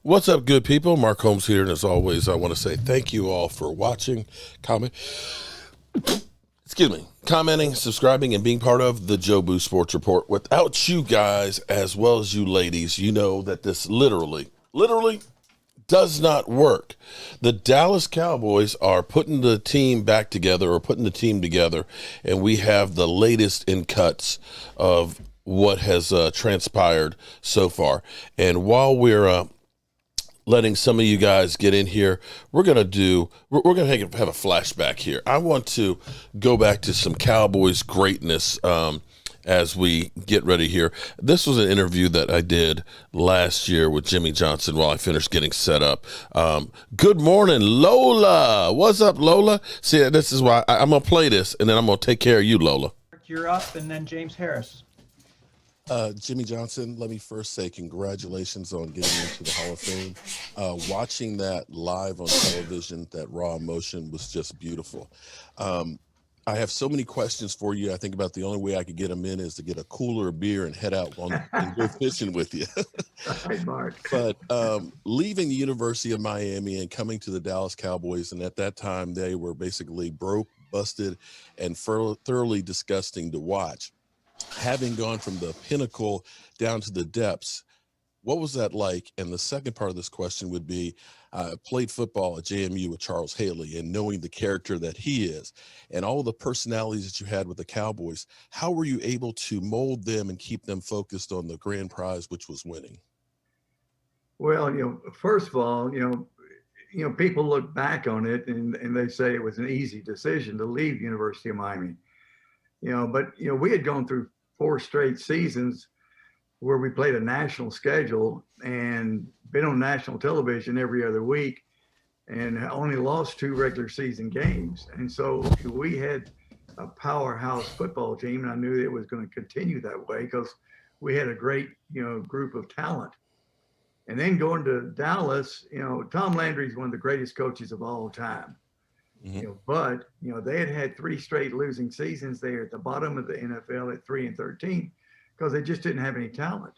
What's up, good people? Mark Holmes here, and as always, I want to say thank you all for watching, commenting, subscribing, and being part of the Jobu Sports Report. Without you guys, as well as you ladies, you know that this literally does not work. The Dallas Cowboys are putting the team back together, or putting the team together, and we have the latest in cuts of what has transpired so far. And while we're letting some of you guys get in here, we're gonna have a flashback here. I want to go back to some Cowboys greatness as we get ready here. This was an interview that I did last year with Jimmy Johnson while I finished getting set up. Good morning, Lola. What's up, Lola? See, this is why I'm gonna play this, and then I'm gonna take care of you, Lola. You're up, and then James Harris. Jimmy Johnson, let me first say congratulations on getting into the Hall of Fame. Watching that live on television, that raw emotion was just beautiful. I have so many questions for you. I think about the only way I could get them in is to get a cooler of beer and head out and go fishing with you. Hi, Mark. But leaving the University of Miami and coming to the Dallas Cowboys, and at that time they were basically broke, busted, and thoroughly disgusting to watch. Having gone from the pinnacle down to the depths, what was that like? And the second part of this question would be, played football at JMU with Charles Haley, and knowing the character that he is and all the personalities that you had with the Cowboys, how were you able to mold them and keep them focused on the grand prize, which was winning? Well, first of all, people look back on it and they say it was an easy decision to leave University of Miami. But we had gone through 4 straight seasons where we played a national schedule and been on national television every other week and only lost 2 regular season games. And so we had a powerhouse football team, and I knew it was going to continue that way because we had a great, group of talent. And then going to Dallas, Tom Landry is one of the greatest coaches of all time. Mm-hmm. But they had 3 straight losing seasons. They are at the bottom of the NFL at 3-13 because they just didn't have any talent.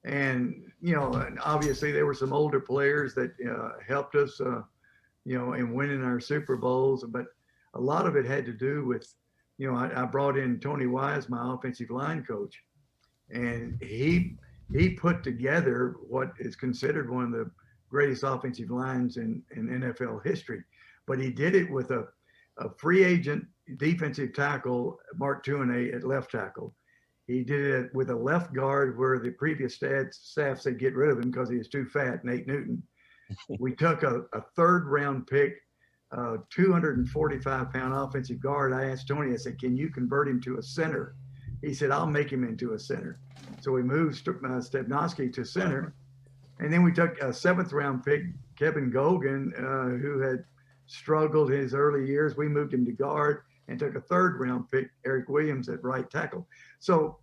And and obviously there were some older players that helped us, in winning our Super Bowls. But a lot of it had to do with, I brought in Tony Wise, my offensive line coach, and he put together what is considered one of the greatest offensive lines in NFL history. But he did it with a free agent defensive tackle, Mark Tuinei, at left tackle. He did it with a left guard where the previous staff said get rid of him because he was too fat, Nate Newton. We took a 3rd round pick, 245-pound offensive guard. I asked Tony, I said, can you convert him to a center? He said, I'll make him into a center. So we moved Stepnoski to center. And then we took a 7th round pick, Kevin Gogan, who had struggled his early years. We moved him to guard and took a 3rd round pick, Eric Williams, at right tackle. So,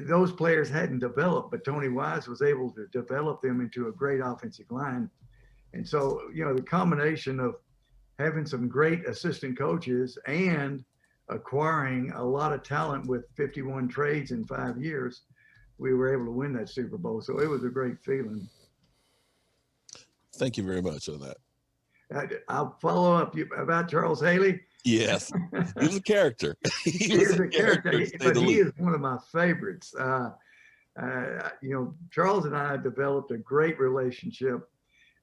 those players hadn't developed, but Tony Wise was able to develop them into a great offensive line. And so, the combination of having some great assistant coaches and acquiring a lot of talent with 51 trades in 5 years, we were able to win that Super Bowl. So it was a great feeling. Thank you very much on that. I'll follow up about Charles Haley. Yes, he was a character. He was a character, but he is one of my favorites. Charles and I developed a great relationship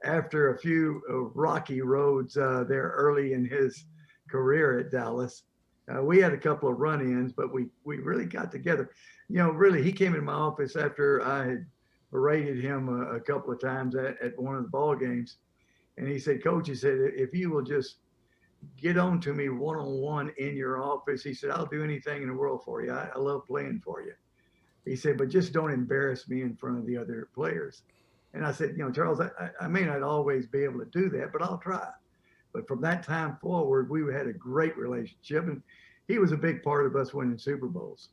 after a few rocky roads there early in his career at Dallas. We had a couple of run-ins, but we really got together. Really, he came in my office after I had berated him a couple of times at one of the ball games. And he said, Coach, he said, if you will just get on to me one-on-one in your office, he said, I'll do anything in the world for you. I love playing for you. He said, but just don't embarrass me in front of the other players. And I said, Charles, I may not always be able to do that, but I'll try. But from that time forward, we had a great relationship, and he was a big part of us winning Super Bowls.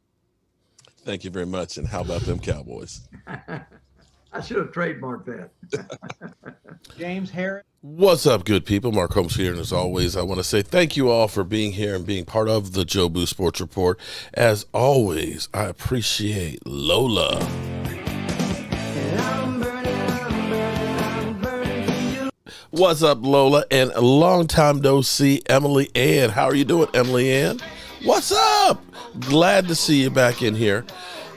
Thank you very much. And how about them Cowboys? I should have trademarked that. James Harris. What's up, good people? Mark Holmes here, and as always, I want to say thank you all for being here and being part of the Jobu Sports Report. As always, I appreciate Lola. I'm burning What's up, Lola? And a long time no see, Emily Ann. How are you doing, Emily Ann? What's up? Glad to see you back in here.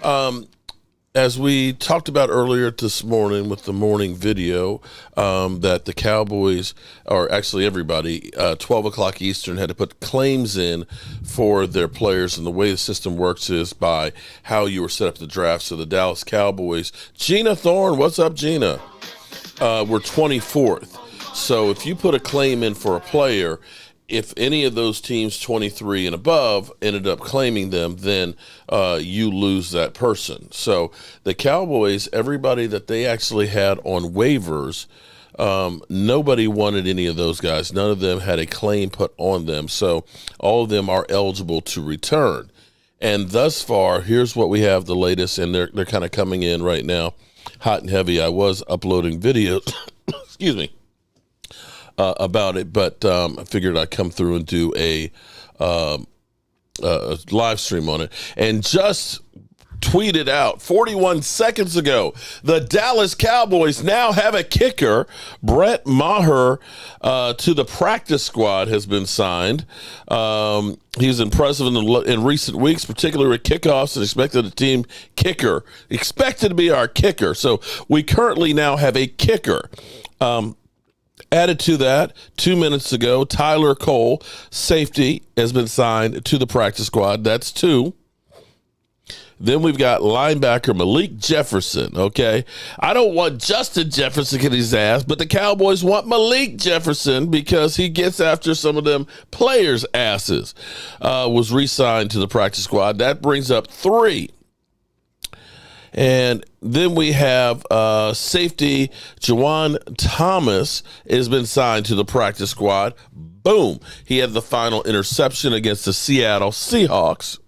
As we talked about earlier this morning with the morning video, that the Cowboys, or actually everybody, 12 o'clock Eastern, had to put claims in for their players. And the way the system works is by how you were set up the draft. So the Dallas Cowboys, Gina Thorne, what's up, Gina? We're 24th. So if you put a claim in for a player, if any of those teams 23 and above ended up claiming them, then you lose that person. So the Cowboys, everybody that they actually had on waivers, nobody wanted any of those guys. None of them had a claim put on them. So all of them are eligible to return. And thus far, here's what we have, the latest, and they're kind of coming in right now, hot and heavy. I was uploading videos, excuse me, about it, but I figured I'd come through and do a live stream on it. And just tweeted out 41 seconds ago, the Dallas Cowboys now have a kicker. Brett Maher to the practice squad has been signed. He's impressive in recent weeks, particularly with kickoffs, and expected a team kicker. Expected to be our kicker. So we currently now have a kicker. Added to that, 2 minutes ago, Tyler Cole, safety, has been signed to the practice squad. That's 2. Then we've got linebacker Malik Jefferson, okay? I don't want Justin Jefferson getting his ass, but the Cowboys want Malik Jefferson because he gets after some of them players' asses. Was re-signed to the practice squad. That brings up 3. And then we have safety Juwan Thomas has been signed to the practice squad. Boom. He had the final interception against the Seattle Seahawks.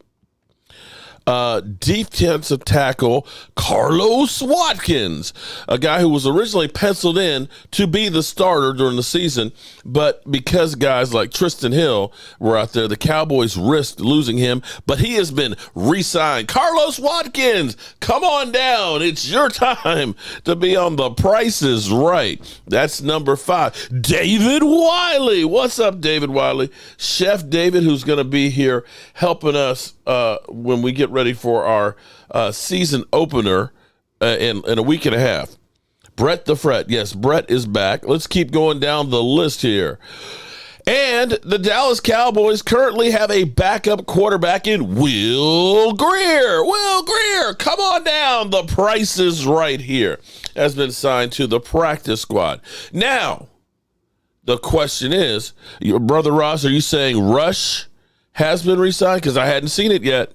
Defensive tackle Carlos Watkins, a guy who was originally penciled in to be the starter during the season, but because guys like Tristan Hill were out there, the Cowboys risked losing him, but he has been re-signed. Carlos Watkins, come on down. It's your time to be on The Price is Right. That's number 5. David Wiley. What's up, David Wiley? Chef David, who's going to be here helping us when we get ready for our season opener in a week and a half. Brett the Fret. Yes, Brett is back. Let's keep going down the list here. And the Dallas Cowboys currently have a backup quarterback in Will Greer. Will Greer, come on down. The Price is Right here. Has been signed to the practice squad. Now, the question is, your brother Ross, are you saying Rush has been re-signed? Because I hadn't seen it yet.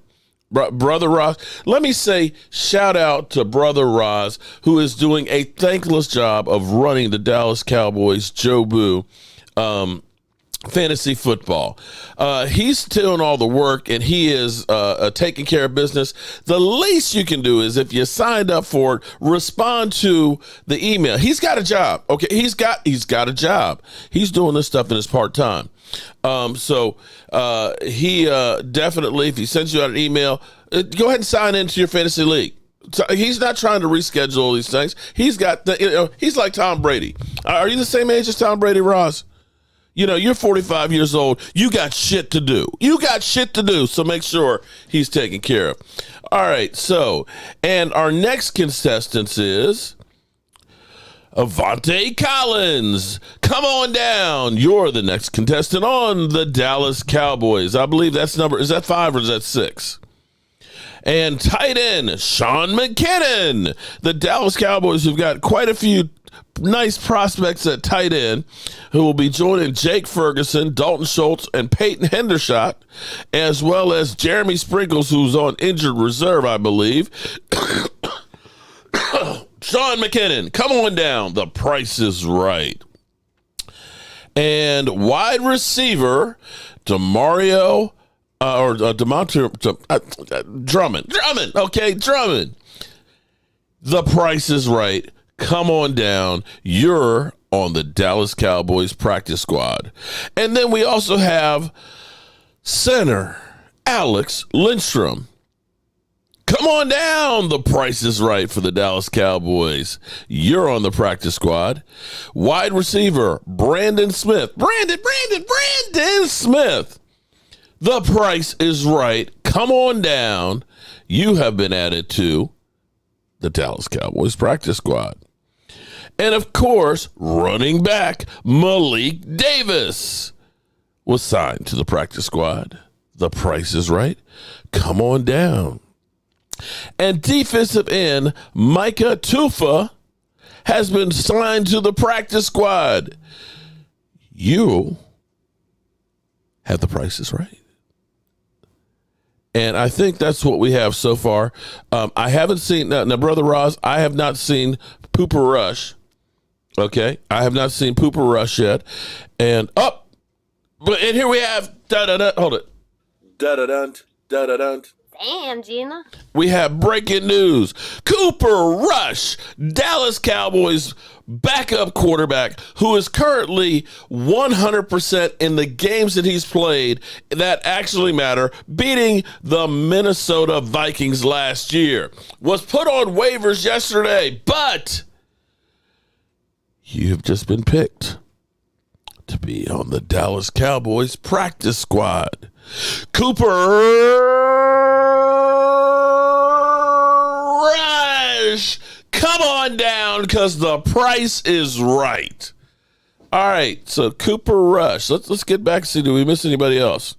Brother Ross, let me say shout out to Brother Ross, who is doing a thankless job of running the Dallas Cowboys Jobu fantasy football. He's doing all the work, and he is taking care of business. The least you can do is, if you signed up for it, respond to the email. He's got a job. Okay, he's got a job. He's doing this stuff in his part-time. So he definitely, if he sends you out an email, go ahead and sign into your fantasy league. So he's not trying to reschedule these things. He's got he's like Tom Brady. Are you the same age as Tom Brady, Ross? You know, you're 45 years old. You got shit to do. So make sure he's taken care of. All right. So, and our next contestant is Avante Collins. Come on down. You're the next contestant on the Dallas Cowboys. I believe that's is that 5 or is that 6? And tight end, Sean McKinnon. The Dallas Cowboys have got quite a few nice prospects at tight end who will be joining Jake Ferguson, Dalton Schultz, and Peyton Hendershot, as well as Jeremy Sprinkles, who's on injured reserve, I believe. Sean McKinnon, come on down. The Price is Right. And wide receiver, Drummond. Okay, Drummond. The Price is Right. Come on down. You're on the Dallas Cowboys practice squad. And then we also have center Alex Lindstrom. Come on down. The price is right for the Dallas Cowboys. You're on the practice squad. Wide receiver, Brandon Smith. Brandon Smith. The price is right. Come on down. You have been added to the Dallas Cowboys practice squad. And of course, running back, Malik Davis was signed to the practice squad. The price is right. Come on down. And defensive end Micah Tufa has been signed to the practice squad. You have the prices right. And I think that's what we have so far. I haven't seen, now, Brother Roz, I have not seen Pooper Rush. Okay? I have not seen Pooper Rush yet. And and here we have, hold it. Damn, Gina. We have breaking news. Cooper Rush, Dallas Cowboys backup quarterback, who is currently 100% in the games that he's played that actually matter, beating the Minnesota Vikings last year, was put on waivers yesterday, but you've just been picked to be on the Dallas Cowboys practice squad. Cooper Rush, come on down because the price is right. All right, so Cooper Rush. Let's get back and see, do we miss anybody else?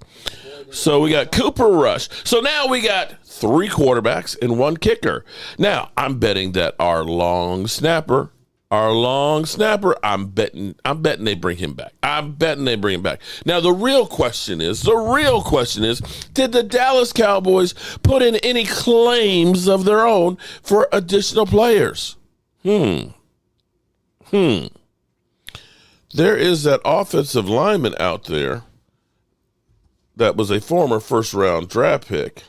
So we got Cooper Rush. So now we got 3 quarterbacks and 1 kicker. Now, I'm betting that our long snapper, I'm betting they bring him back. I'm betting they bring him back. Now, the real question is, did the Dallas Cowboys put in any claims of their own for additional players? There is that offensive lineman out there that was a former first-round draft pick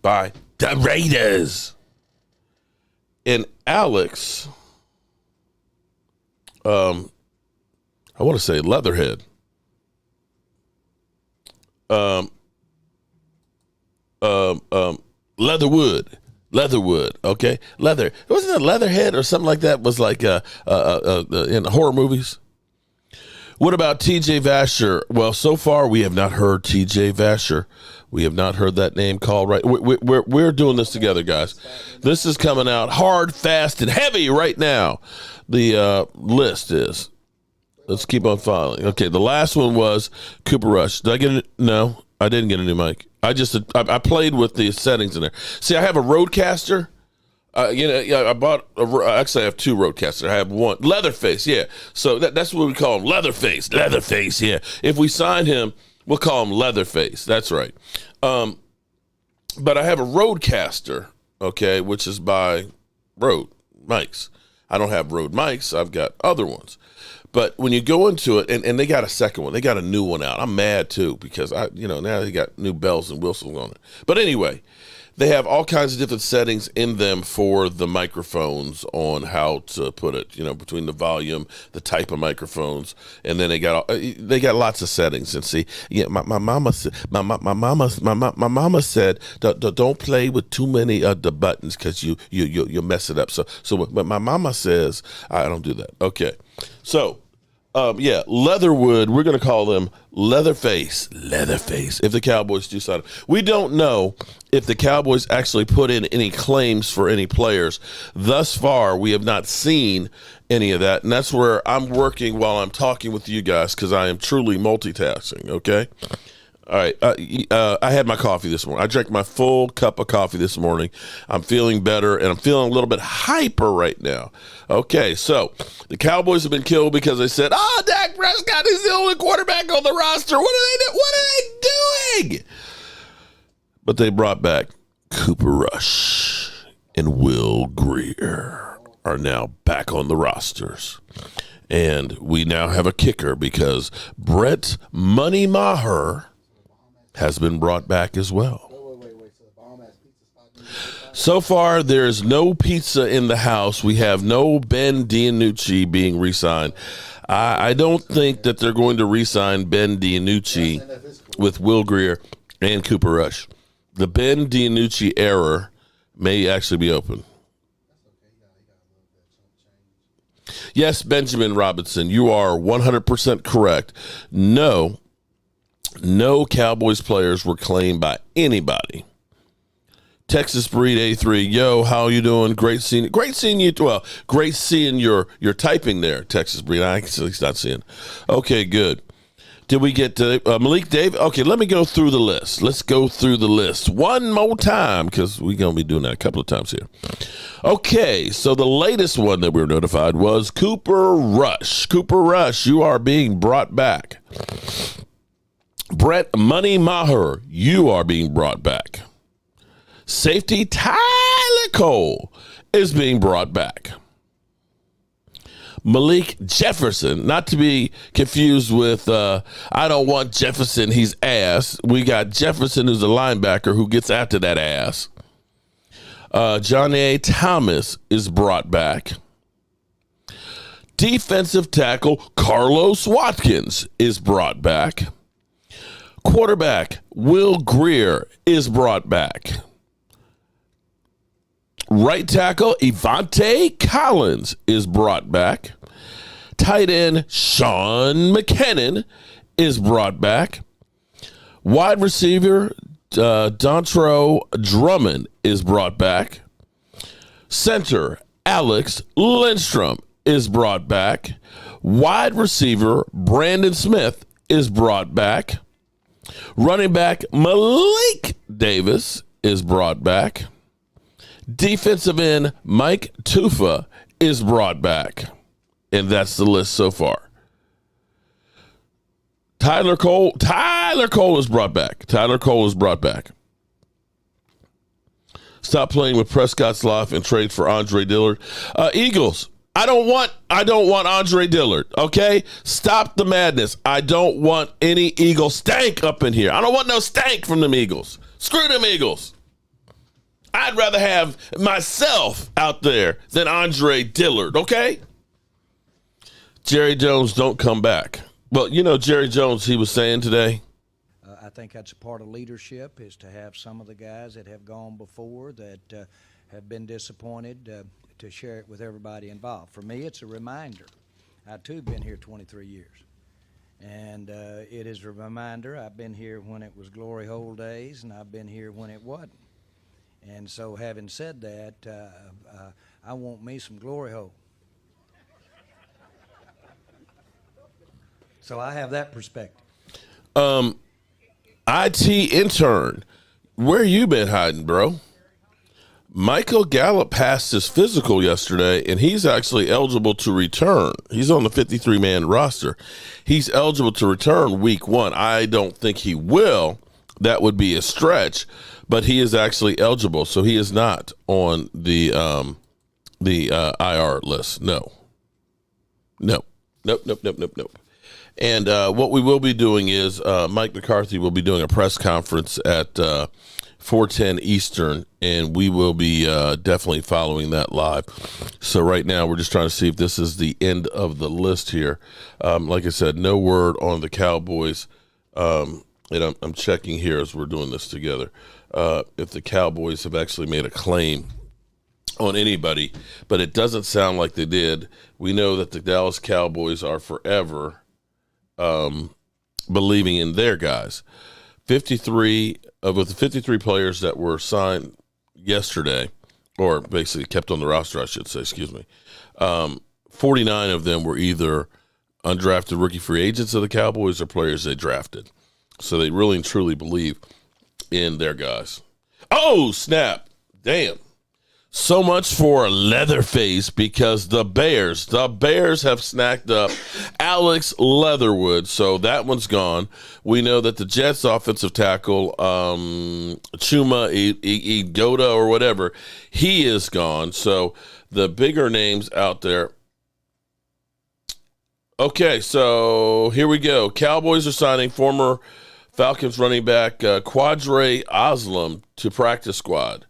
by the Raiders. And Alex, I want to say Leatherhead. Leatherwood. Okay, leather. Wasn't it Leatherhead or something like that? Was like in horror movies. What about T.J. Vasher? Well, so far we have not heard T.J. Vasher. We have not heard that name called right. We're doing this together, guys. This is coming out hard, fast, and heavy right now. The list is. Let's keep on filing. Okay, the last one was Cooper Rush. Did I get it? No, I didn't get a new mic. I played with the settings in there. See, I have a Rodecaster. I bought actually I have 2 Roadcasters. I have one Leatherface, yeah. So that's what we call him, Leatherface, yeah. If we sign him, we'll call him Leatherface. That's right. But I have a Rodecaster, okay, which is by Rode mics. I don't have Rode mics. I've got other ones. But when you go into it, and they got a second one, they got a new one out. I'm mad too because now they got new bells and whistles on it. But anyway, they have all kinds of different settings in them for the microphones on how to put it, between the volume, the type of microphones, and then they got lots of settings. And see, yeah, my mama said, my mama said, don't play with too many of the buttons because you mess it up. So but my mama says I don't do that. Okay, so. Leatherwood, we're going to call them Leatherface, if the Cowboys do sign him. We don't know if the Cowboys actually put in any claims for any players. Thus far, we have not seen any of that, and that's where I'm working while I'm talking with you guys because I am truly multitasking, okay? All right, I had my coffee this morning. I drank my full cup of coffee this morning. I'm feeling better, and I'm feeling a little bit hyper right now. Okay, so the Cowboys have been killed because they said, Dak Prescott is the only quarterback on the roster. What are they doing? But they brought back Cooper Rush and Will Grier are now back on the rosters. And we now have a kicker because Brett Money Maher has been brought back as well. So far, there's no pizza in the house. We have no Ben DiNucci being re-signed. I don't think that they're going to re-sign Ben DiNucci with Will Grier and Cooper Rush. The Ben DiNucci error may actually be open. Yes, Benjamin Robinson, you are 100% correct. No Cowboys players were claimed by anybody. Texas Breed A3, yo, how you doing? Great seeing you. Well, great seeing your typing there, Texas Breed. I actually not seeing. Okay, good. Did we get to Malik Davis? Okay, let me go through the list. Let's go through the list one more time because we're going to be doing that a couple of times here. Okay, so the latest one that we were notified was Cooper Rush. Cooper Rush, you are being brought back. Brett Money Maher, you are being brought back. Safety Tyler Cole is being brought back. Malik Jefferson, not to be confused with I don't want Jefferson, he's ass. We got Jefferson, who's a linebacker who gets after that ass. Johnny A. Thomas is brought back. Defensive tackle Carlos Watkins is brought back. Quarterback Will Grier is brought back. Right tackle Evante Collins is brought back. Tight end Sean McKinnon is brought back. Wide receiver Dontrell Drummond is brought back. Center Alex Lindstrom is brought back. Wide receiver Brandon Smith is brought back. Running back Malik Davis is brought back. Defensive end Mike Tufa is brought back. And that's the list so far. Tyler Cole is brought back. Tyler Cole is brought back. Stop playing with Prescott's life and trade for Andre Dillard. Eagles, I don't want Andre Dillard, okay? Stop the madness. I don't want any Eagle stank up in here. I don't want no stank from them Eagles. Screw them Eagles. I'd rather have myself out there than Andre Dillard, okay? Jerry Jones, don't come back. Well, you know, Jerry Jones, he was saying today. I think that's a part of leadership, is to have some of the guys that have gone before that have been disappointed to share it with everybody involved. For me, it's a reminder. I, too, have been here 23 years. And it is a reminder. I've been here when it was glory hole days, and I've been here when it wasn't. And so, having said that, I want me some glory hole. So I have that perspective. IT intern, where you been hiding, bro? Michael Gallup passed his physical yesterday, and he's actually eligible to return. He's on the 53-man roster. He's eligible to return week 1. I don't think he will. That would be a stretch. But he is actually eligible, so he is not on the IR list. No. Nope. And what we will be doing is Mike McCarthy will be doing a press conference at 4:10 Eastern, and we will be definitely following that live. So right now we're just trying to see if this is the end of the list here. Like I said, no word on the Cowboys. And I'm checking here as we're doing this together. If the Cowboys have actually made a claim on anybody, but it doesn't sound like they did. We know that the Dallas Cowboys are forever believing in their guys. 53 of the 53 players that were signed yesterday, or basically kept on the roster, I should say, 49 of them were either undrafted rookie free agents of the Cowboys or players they drafted. So they really and truly believe in their guys. Oh, snap. Damn. So much for Leatherface, because the Bears have snacked up Alex Leatherwood. So that one's gone. We know that the Jets offensive tackle, Chuma Igoda or whatever, he is gone. So the bigger names out there. Okay, so here we go. Cowboys are signing former Falcons running back Quadre Oslam to practice squad.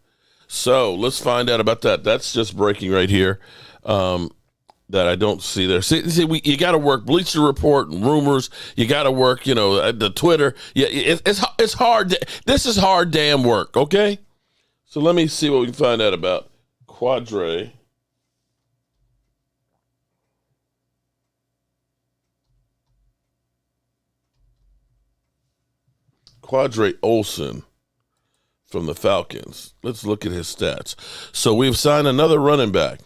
So let's find out about that. That's just breaking right here. that I don't see there. See, you got to work Bleacher Report and rumors. You got to work, the Twitter. Yeah, it's hard. This is hard damn work, okay? So let me see what we can find out about Quadre. Quadre Olson from the Falcons. Let's look at his stats. So we've signed another running back.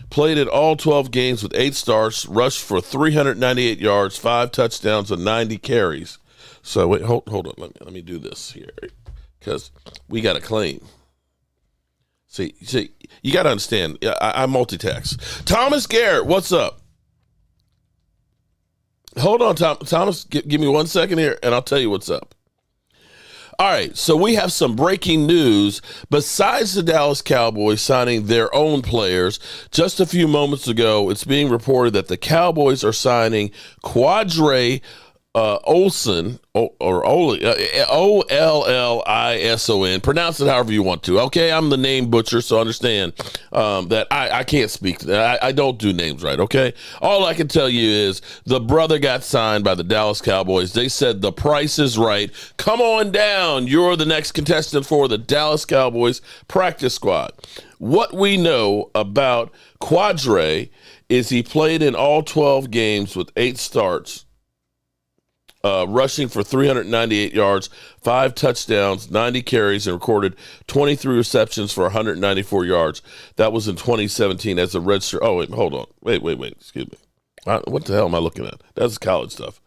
Played in all 12 games with 8 starts, rushed for 398 yards, 5 touchdowns, and 90 carries. So wait, hold on. Let me do this here because we got to claim. See, you got to understand. I multitask. Thomas Garrett, what's up? Hold on, Thomas. Give me 1 second here, and I'll tell you what's up. All right, so we have some breaking news. Besides the Dallas Cowboys signing their own players, just a few moments ago, it's being reported that the Cowboys are signing Quadre Olson, or Ollison. Pronounce it however you want to. Okay, I'm the name butcher, so understand that I can't speak. I don't do names right, okay? All I can tell you is the brother got signed by the Dallas Cowboys. They said the price is right. Come on down. You're the next contestant for the Dallas Cowboys practice squad. What we know about Quadre is he played in all 12 games with 8 starts. Rushing for 398 yards, 5 touchdowns, 90 carries, and recorded 23 receptions for 194 yards. That was in 2017 as a redshirt. Oh, wait, hold on. Wait. Excuse me. What the hell am I looking at? That's college stuff.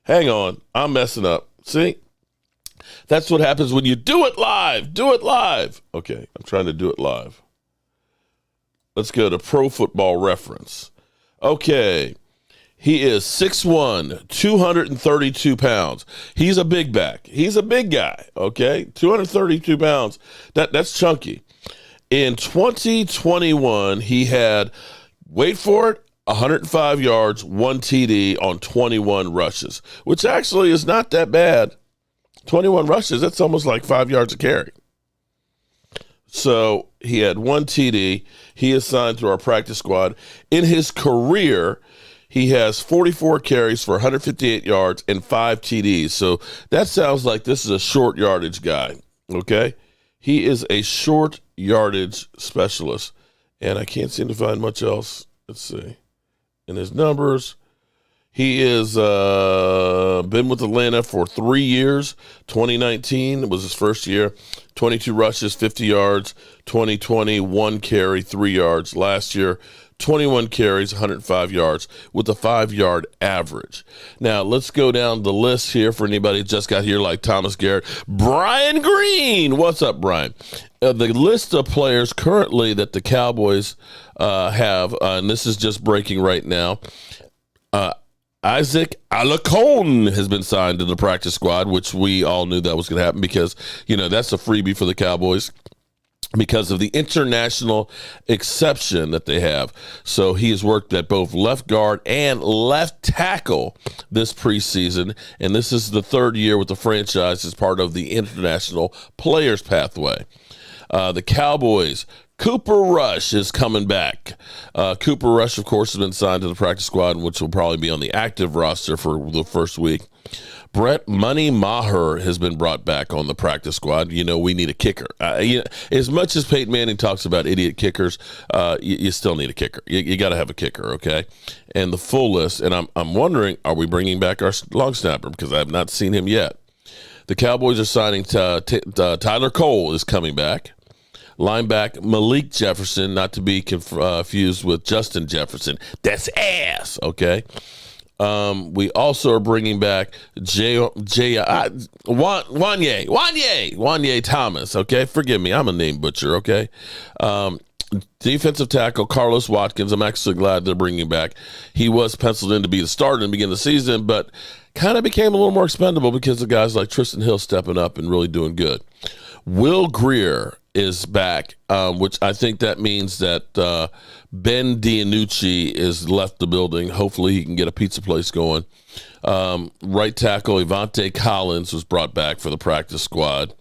Hang on. I'm messing up. See? That's what happens when you do it live. Do it live. Okay, I'm trying to do it live. Let's go to Pro Football Reference. Okay. He is 6'1", 232 pounds. He's a big back. He's a big guy, okay? 232 pounds. That's chunky. In 2021, he had, wait for it, 105 yards, 1 TD on 21 rushes, which actually is not that bad. 21 rushes, that's almost like 5 yards a carry. So he had 1 TD. He is signed to our practice squad. In his career, he has 44 carries for 158 yards and 5 TDs. So that sounds like this is a short yardage guy, okay? He is a short yardage specialist, and I can't seem to find much else. Let's see. In his numbers, he is been with Atlanta for 3 years. 2019 was his first year. 22 rushes, 50 yards. 2020, 1 carry, 3 yards. Last year, 21 carries, 105 yards with a 5-yard average. Now, let's go down the list here for anybody who just got here like Thomas Garrett. Brian Green. What's up, Brian? The list of players currently that the Cowboys have, and this is just breaking right now, Isaac Alacone has been signed to the practice squad, which we all knew that was going to happen because, that's a freebie for the Cowboys, because of the international exception that they have. So he has worked at both left guard and left tackle this preseason, and this is the 3rd year with the franchise as part of the international players pathway. The Cowboys, Cooper Rush is coming back. Cooper Rush, of course, has been signed to the practice squad, which will probably be on the active roster for the first week. Brett Money Maher has been brought back on the practice squad. We need a kicker. As much as Peyton Manning talks about idiot kickers, you still need a kicker. You got to have a kicker, okay? And the full list, and I'm wondering, are we bringing back our long snapper? Because I have not seen him yet. The Cowboys are signing Tyler Cole is coming back. Linebacker Malik Jefferson, not to be confused with Justin Jefferson. That's ass, okay? We also are bringing back Wanye Thomas, okay? Forgive me, I'm a name butcher, okay? Defensive tackle Carlos Watkins, I'm actually glad they're bringing him back. He was penciled in to be the starter in the beginning of the season, but kind of became a little more expendable because of guys like Tristan Hill stepping up and really doing good. Will Greer is back, which I think that means that Ben DiNucci is left the building. Hopefully he can get a pizza place going. Right tackle Evante Collins was brought back for the practice squad.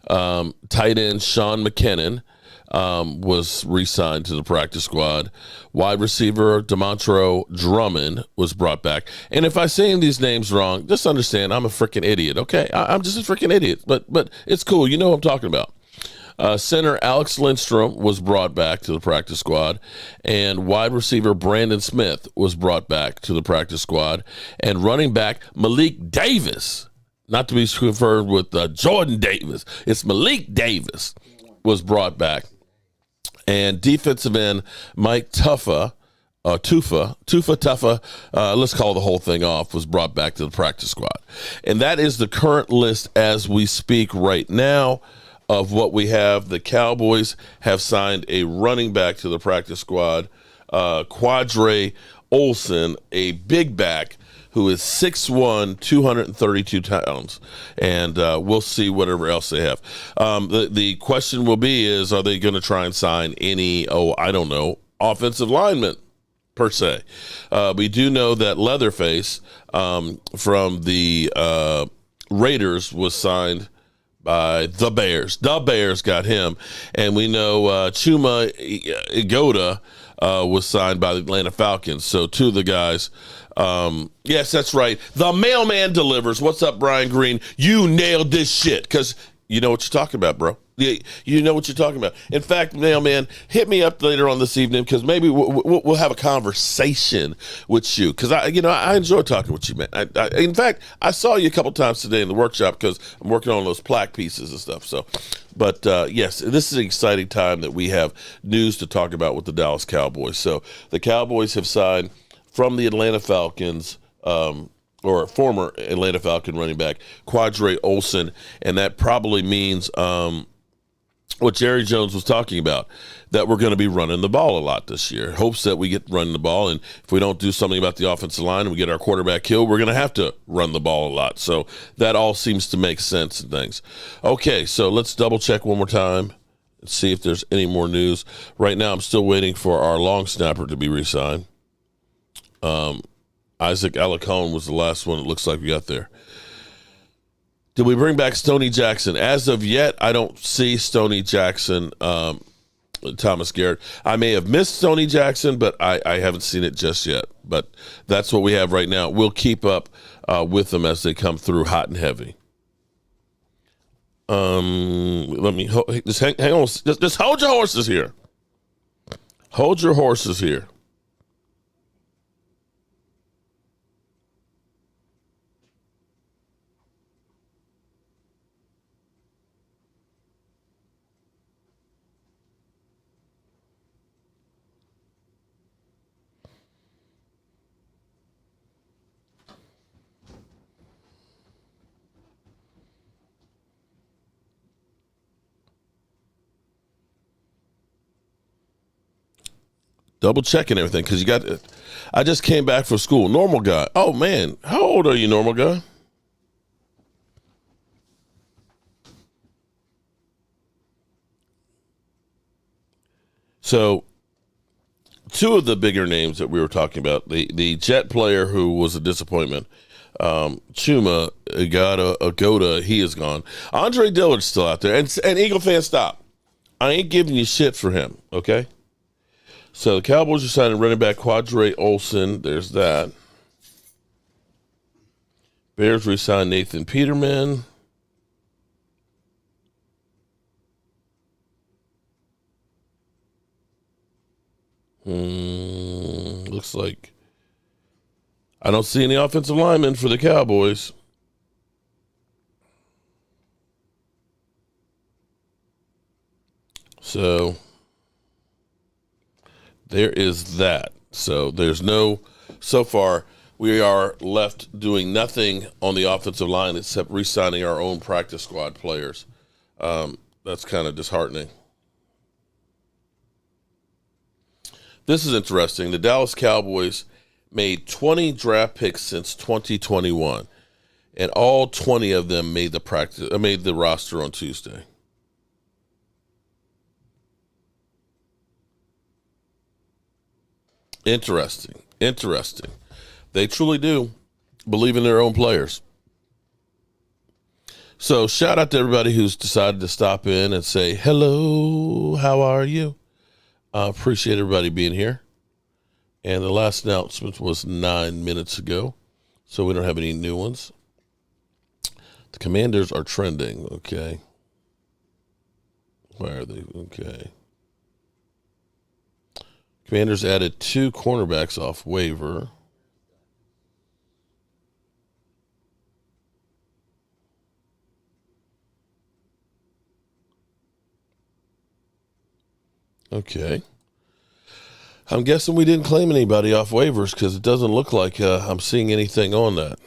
Tight end Sean McKinnon was re-signed to the practice squad. Wide receiver Demontro Drummond was brought back. And if I'm saying these names wrong, just understand I'm a freaking idiot, okay? I'm just a freaking idiot, but it's cool. You know what I'm talking about. Center Alex Lindstrom was brought back to the practice squad, and wide receiver Brandon Smith was brought back to the practice squad, and running back Malik Davis, not to be confused with Jordan Davis, it's Malik Davis, was brought back, and defensive end Mike Tuffa, let's call the whole thing off, was brought back to the practice squad. And that is the current list as we speak right now of what we have. The Cowboys have signed a running back to the practice squad, Quadre Olson, a big back who is 6'1", 232 pounds, and we'll see whatever else they have. The question will be is, are they going to try and sign any, offensive lineman per se? We do know that Leatherface from the Raiders was signed by the Bears. The Bears got him. And we know Chuma Igoda was signed by the Atlanta Falcons. So two of the guys. Yes, that's right. The mailman delivers. What's up, Brian Green? You nailed this shit because you know what you're talking about, bro. You know what you're talking about. In fact, mailman, hit me up later on this evening because maybe we'll have a conversation with you because I enjoy talking with you, man. In fact, I saw you a couple times today in the workshop because I'm working on those plaque pieces and stuff. So, but yes, this is an exciting time that we have news to talk about with the Dallas Cowboys. So the Cowboys have signed from the Atlanta Falcons, or former Atlanta Falcon running back, Quadre Olson, and that probably means what Jerry Jones was talking about, that we're going to be running the ball a lot this year. Hopes that we get running the ball, and if we don't do something about the offensive line and we get our quarterback killed, we're going to have to run the ball a lot. So that all seems to make sense and things. Okay, so let's double-check one more time and see if there's any more news. Right now I'm still waiting for our long snapper to be re-signed. Isaac Alarcon was the last one it looks like we got there. Did we bring back Stoney Jackson? As of yet, I don't see Stoney Jackson, Thomas Garrett. I may have missed Stoney Jackson, but I haven't seen it just yet. But that's what we have right now. We'll keep up with them as they come through hot and heavy. Let me just hang on. Just hold your horses here. Hold your horses here. Double checking everything because I just came back from school. Normal guy. Oh man, how old are you, normal guy? So, two of the bigger names that we were talking about, the Jet player who was a disappointment, Chuma Agoda, he is gone. Andre Dillard's still out there, and Eagle fans, stop. I ain't giving you shit for him, okay? So the Cowboys are signing running back Quadre Olson. There's that. Bears re-signed Nathan Peterman. Looks like I don't see any offensive linemen for the Cowboys. So there is that. So there's so far we are left doing nothing on the offensive line except re-signing our own practice squad players. That's kind of disheartening. This is interesting. The Dallas Cowboys made 20 draft picks since 2021, and all 20 of them made the roster on Tuesday. Interesting. They truly do believe in their own players. So shout out to everybody who's decided to stop in and say, hello, how are you? Appreciate everybody being here. And the last announcement was 9 minutes ago, so we don't have any new ones. The Commanders are trending, okay. Where are they? Okay. Commanders added 2 cornerbacks off waiver. Okay. I'm guessing we didn't claim anybody off waivers because it doesn't look like I'm seeing anything on that.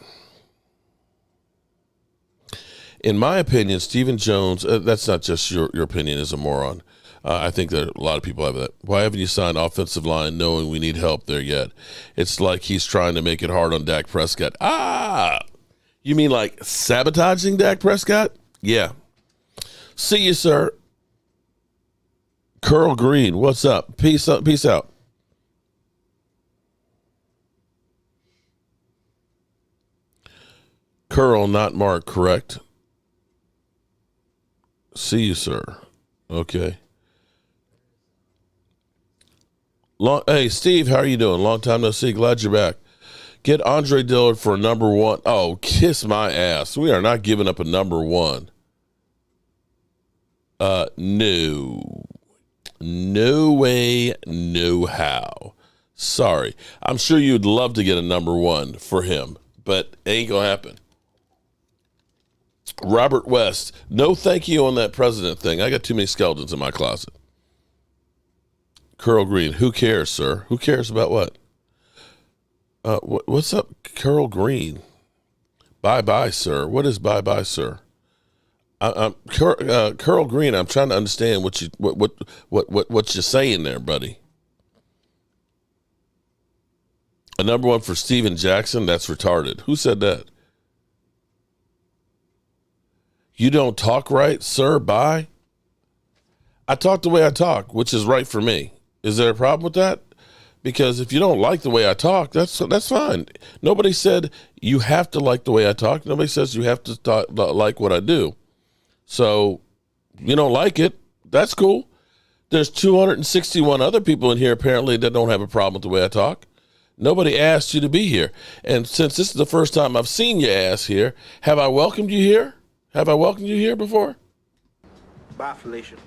In my opinion, Stephen Jones, that's not just your opinion as a moron. I think that a lot of people have that. Why haven't you signed offensive line knowing we need help there yet? It's like he's trying to make it hard on Dak Prescott. You mean like sabotaging Dak Prescott? Yeah. See you, sir. Curl Green, what's up? Peace out. Curl, not Mark, correct? See you, sir. Okay. Hey, Steve, how are you doing? Long time no see. Glad you're back. Get Andre Dillard for a number 1. Oh, kiss my ass. We are not giving up a number 1. No. No way, no how. Sorry. I'm sure you'd love to get a number 1 for him, but it ain't going to happen. Robert West, no thank you on that president thing. I got too many skeletons in my closet. Curl Green, who cares, sir? Who cares about what? What's up, Curl Green? Bye-bye, sir. What is bye-bye, sir? Curl Green, I'm trying to understand what you're saying there, buddy. A number 1 for Steven Jackson? That's retarded. Who said that? You don't talk right, sir? Bye. I talk the way I talk, which is right for me. Is there a problem with that? Because if you don't like the way I talk, that's fine. Nobody said you have to like the way I talk. Nobody says you have to like what I do. So you don't like it, that's cool. There's 261 other people in here apparently that don't have a problem with the way I talk. Nobody asked you to be here. And since this is the first time I've seen your ass here, have I welcomed you here? Have I welcomed you here before? Bye, Felicia.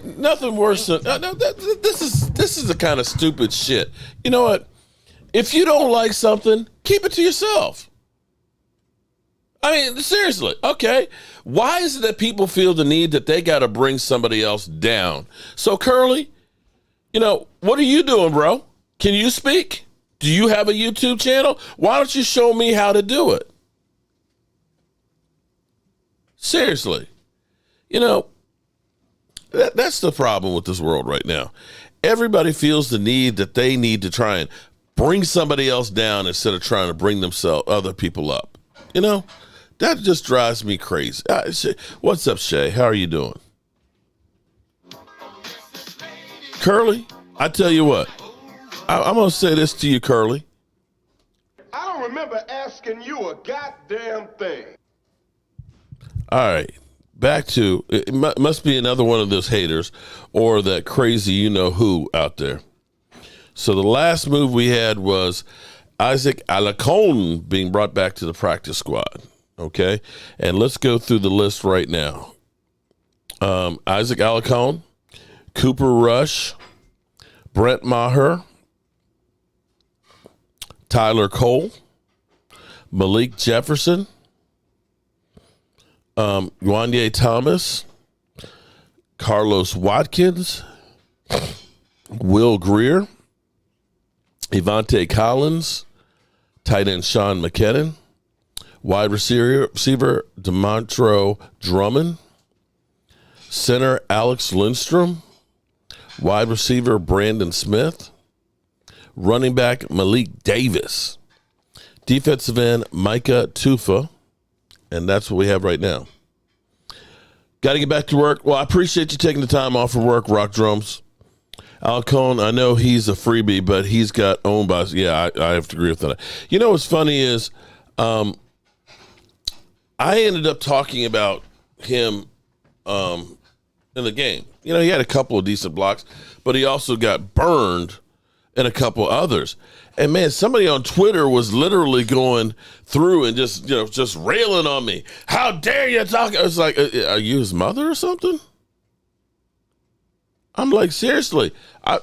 Nothing worse than this is the kind of stupid shit. You know what? If you don't like something, keep it to yourself. I mean, seriously, okay? Why is it that people feel the need that they got to bring somebody else down? So, Curly, what are you doing, bro? Can you speak? Do you have a YouTube channel? Why don't you show me how to do it? Seriously. That's the problem with this world right now. Everybody feels the need that they need to try and bring somebody else down instead of trying to bring other people up. That just drives me crazy. What's up, Shay? How are you doing? Curly, I tell you what. I'm going to say this to you, Curly. I don't remember asking you a goddamn thing. All right. Back to, it must be another one of those haters or that crazy you-know-who out there. So the last move we had was Isaac Alarcon being brought back to the practice squad. Okay? And let's go through the list right now. Isaac Alarcon, Cooper Rush, Brent Maher, Tyler Cole, Malik Jefferson, Juanye Thomas, Carlos Watkins, Will Greer, Evante Collins, tight end Sean McKinnon, wide receiver DeMontro Drummond, center Alex Lindstrom, wide receiver Brandon Smith, running back Malik Davis, defensive end Micah Tufa. And that's what we have right now. Got to get back to work. Well, I appreciate you taking the time off of work, Rock Drums. Alcone, I know he's a freebie, but he's got owned by. Yeah, I have to agree with that. What's funny is I ended up talking about him in the game. You know, he had a couple of decent blocks, but he also got burned in a couple others. And man, somebody on Twitter was literally going through and just railing on me. How dare you talk? I was like, are you his mother or something? I'm like, seriously, I'm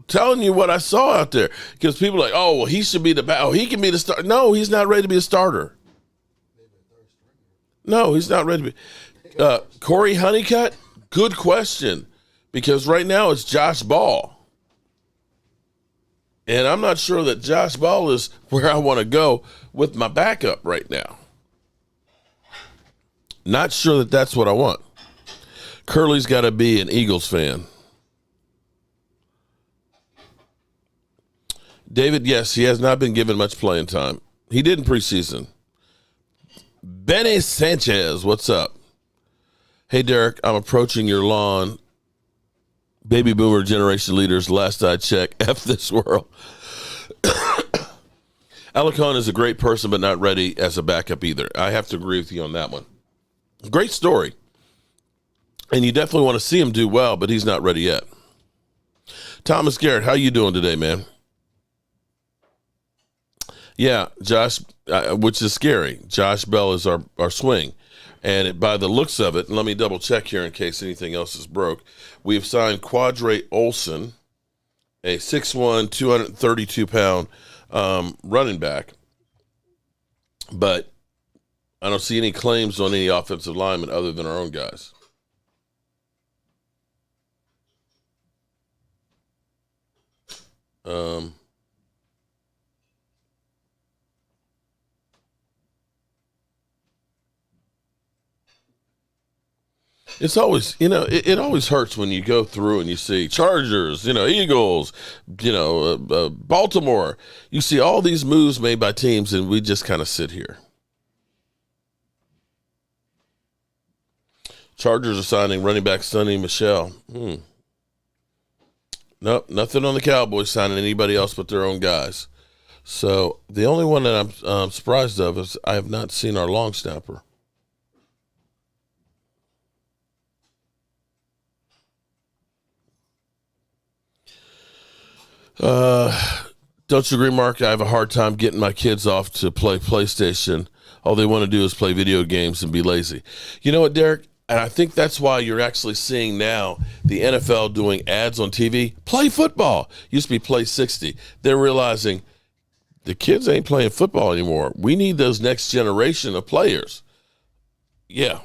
telling you what I saw out there. Because people are like, oh, well, he should be he can be the starter. No, he's not ready to be a starter. No, he's not ready to be. Corey Honeycutt, good question. Because right now it's Josh Ball. And I'm not sure that Josh Ball is where I want to go with my backup right now. Not sure that that's what I want. Curly's got to be an Eagles fan. David, yes, he has not been given much playing time. He did in preseason. Benny Sanchez, what's up? Hey, Derek, I'm approaching your lawn. Baby boomer generation leaders, last I checked, F this world. Alarcon is a great person, but not ready as a backup either. I have to agree with you on that one. Great story. And you definitely want to see him do well, but he's not ready yet. Thomas Garrett, how you doing today, man? Yeah, Josh, which is scary. Josh Bell is our swing. And by the looks of it, let me double check here in case anything else is broke. We have signed Quadre Olson, a 6'1", 232-pound running back. But I don't see any claims on any offensive linemen other than our own guys. It's always, it always hurts when you go through and you see Chargers, Eagles, Baltimore. You see all these moves made by teams, and we just kind of sit here. Chargers are signing running back Sonny Michel. Nope, nothing on the Cowboys signing anybody else but their own guys. So the only one that I'm surprised of is I have not seen our long snapper. Don't you agree, Mark? I have a hard time getting my kids off to play PlayStation. All they want to do is play video games and be lazy. You know what, Derek? And I think that's why you're actually seeing now the NFL doing ads on TV. Play football. Used to be play 60. They're realizing the kids ain't playing football anymore. We need those next generation of players. Yeah.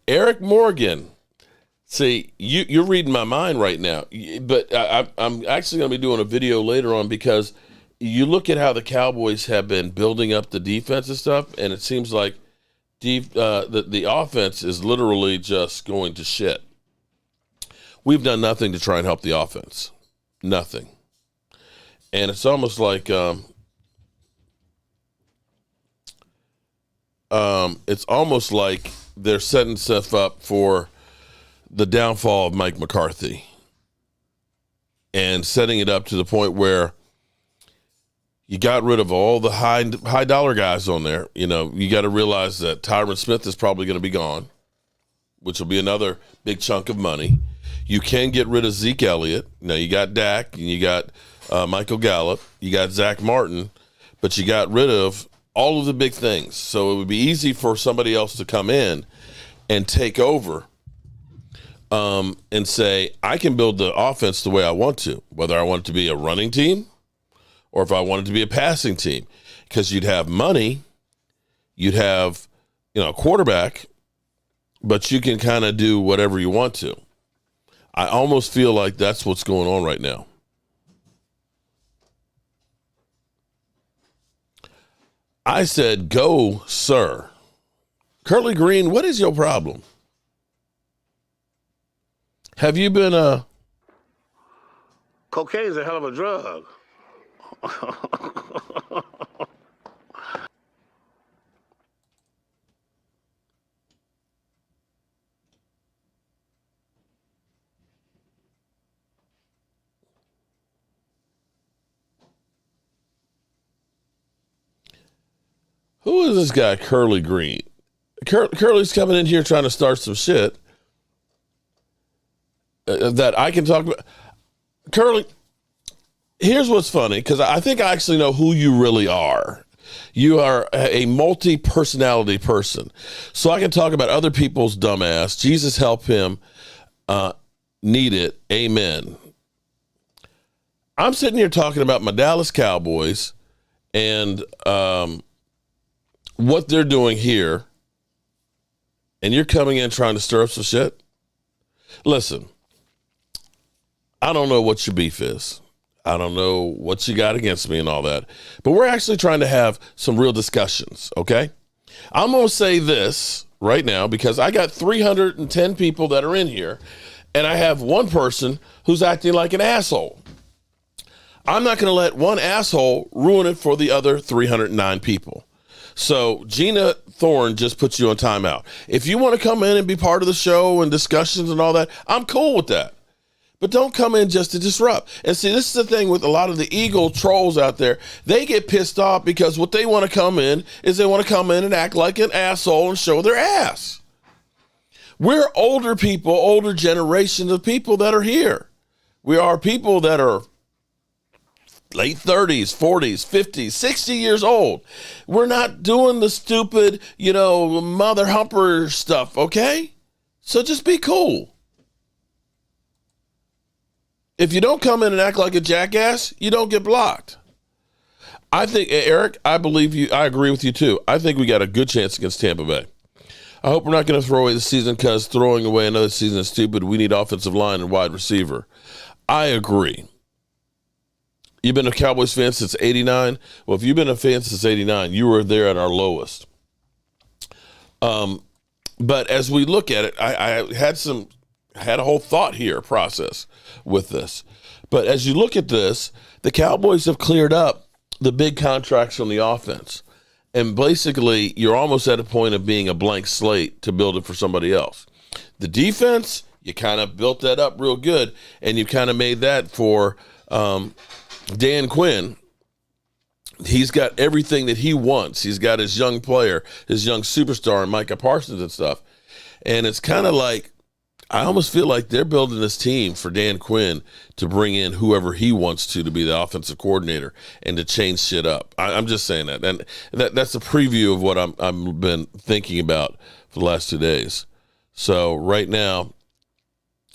Eric Morgan. See, you're reading my mind right now, but I'm actually going to be doing a video later on because you look at how the Cowboys have been building up the defense and stuff, and it seems like the offense is literally just going to shit. We've done nothing to try and help the offense. Nothing. And it's almost like they're setting stuff up for the downfall of Mike McCarthy and setting it up to the point where you got rid of all the high dollar guys on there. You got to realize that Tyron Smith is probably going to be gone, which will be another big chunk of money. You can get rid of Zeke Elliott. Now you got Dak and you got Michael Gallup. You got Zach Martin, but you got rid of all of the big things. So it would be easy for somebody else to come in and take over and say, I can build the offense the way I want to, whether I want it to be a running team or if I want it to be a passing team, because you'd have money, you'd have, a quarterback, but you can kind of do whatever you want to. I almost feel like that's what's going on right now. I said, go, sir. Curly Green, what is your problem? Have you been Cocaine's a hell of a drug. Who is this guy, Curly Green? Curly's coming in here trying to start some shit that I can talk about. Curly, here's what's funny, because I think I actually know who you really are. You are a multi-personality person. So I can talk about other people's dumbass. Jesus help him. Need it. Amen. I'm sitting here talking about my Dallas Cowboys and what they're doing here. And you're coming in trying to stir up some shit? Listen, I don't know what your beef is. I don't know what you got against me and all that. But we're actually trying to have some real discussions, okay? I'm going to say this right now because I got 310 people that are in here, and I have one person who's acting like an asshole. I'm not going to let one asshole ruin it for the other 309 people. So Gina Thorne just puts you on timeout. If you want to come in and be part of the show and discussions and all that, I'm cool with that. But don't come in just to disrupt. And see, this is the thing with a lot of the Eagle trolls out there. They get pissed off because what they want to come in is they want to come in and act like an asshole and show their ass. We're older people, older generations of people that are here. We are people that are late 30s, 40s, 50s, 60 years old. We're not doing the stupid, mother humper stuff, okay? So just be cool. If you don't come in and act like a jackass, you don't get blocked. I think, Eric, I believe you. I agree with you too. I think we got a good chance against Tampa Bay. I hope we're not going to throw away the season because throwing away another season is stupid. We need offensive line and wide receiver. I agree. You've been a Cowboys fan since '89. Well, if you've been a fan since '89, you were there at our lowest. But as we look at it, I had a whole thought here process with this. But as you look at this, the Cowboys have cleared up the big contracts on the offense. And basically, you're almost at a point of being a blank slate to build it for somebody else. The defense, you kind of built that up real good, and you kind of made that for Dan Quinn. He's got everything that he wants. He's got his young player, his young superstar, and Micah Parsons and stuff. And it's kind of like, I almost feel like they're building this team for Dan Quinn to bring in whoever he wants to be the offensive coordinator and to change shit up. I'm just saying that. And that's a preview of what I've been thinking about for the last 2 days. So right now,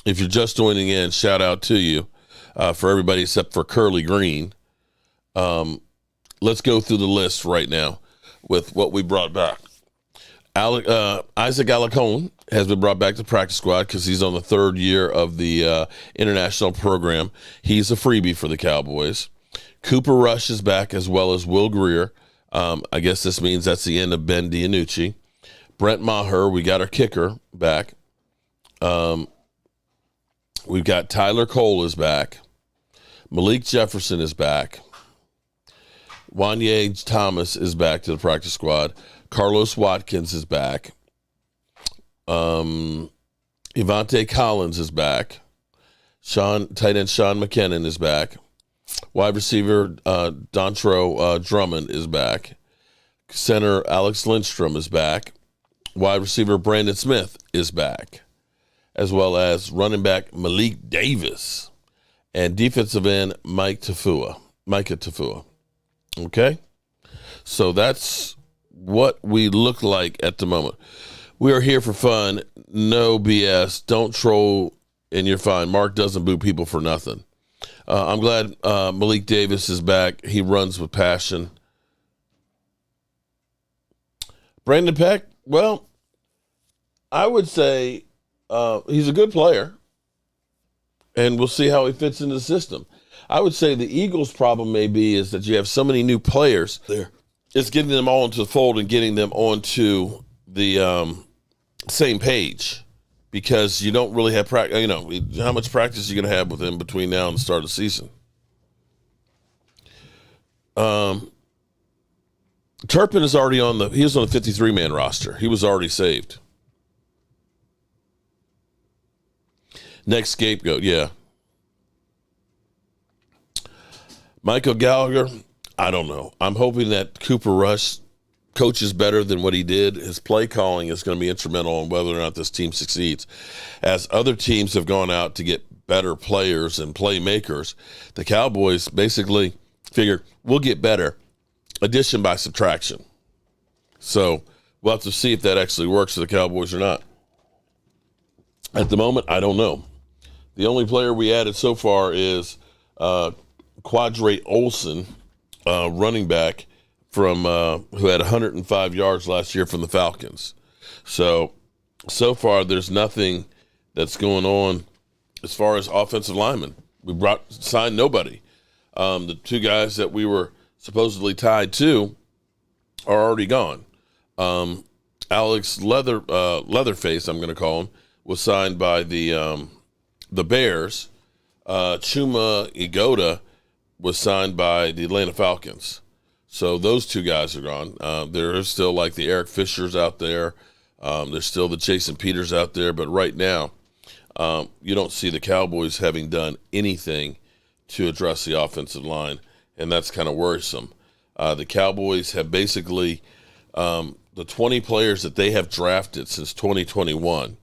if you're just joining in, shout out to you for everybody except for Curly Green. Let's go through the list right now with what we brought back. Isaac Alacone has been brought back to practice squad because he's on the third year of the international program. He's a freebie for the Cowboys. Cooper Rush is back, as well as Will Greer. I guess this means that's the end of Ben DiNucci. Brent Maher, we got our kicker back. We've got Tyler Cole is back. Malik Jefferson is back. Wanye Thomas is back to the practice squad. Carlos Watkins is back. Evante Collins is back. Tight end Sean McKinnon is back. Wide receiver Dontrell Drummond is back. Center Alex Lindstrom is back. Wide receiver Brandon Smith is back, as well as running back Malik Davis and defensive end Micah Tafua. Okay? So that's what we look like at the moment. We are here for fun. No BS. Don't troll, and you're fine. Mark doesn't boo people for nothing. I'm glad Malik Davis is back. He runs with passion. Brandon Peck, well, I would say he's a good player, and we'll see how he fits into the system. I would say the Eagles' problem may be is that you have so many new players there. It's getting them all into the fold and getting them onto the same page, because you don't really have practice. How much practice are you going to have with them between now and the start of the season? Turpin is already he was on the 53-man roster. He was already saved. Next scapegoat, yeah. Michael Gallagher, I don't know. I'm hoping that Cooper Rush coaches better than what he did, his play calling is going to be instrumental in whether or not this team succeeds. As other teams have gone out to get better players and playmakers, the Cowboys basically figure we'll get better, addition by subtraction. So we'll have to see if that actually works for the Cowboys or not. At the moment, I don't know. The only player we added so far is Quadrate Olson, running back from who had 105 yards last year from the Falcons. So far, there's nothing that's going on as far as offensive linemen. We signed nobody. The two guys that we were supposedly tied to are already gone. Alex Leatherface, I'm going to call him, was signed by the Bears. Chuma Igoda was signed by the Atlanta Falcons. So those two guys are gone. There is still like the Eric Fishers out there. There's still the Jason Peters out there. But right now, you don't see the Cowboys having done anything to address the offensive line, and that's kind of worrisome. The Cowboys have basically the 20 players that they have drafted since 2021,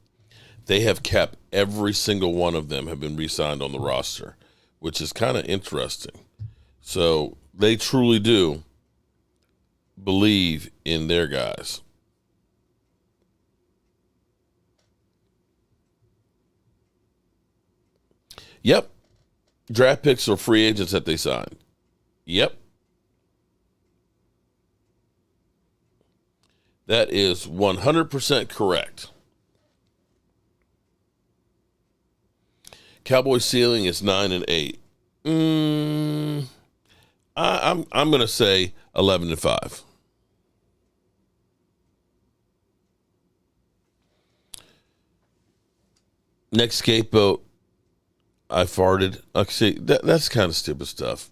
they have kept every single one of them have been re-signed on the roster, which is kind of interesting. So they truly do believe in their guys. Yep. Draft picks or free agents that they signed. Yep. That is 100% correct. Cowboys ceiling is 9-8. I'm going to say 11-5. Next scapegoat, I farted. See, that's kind of stupid stuff.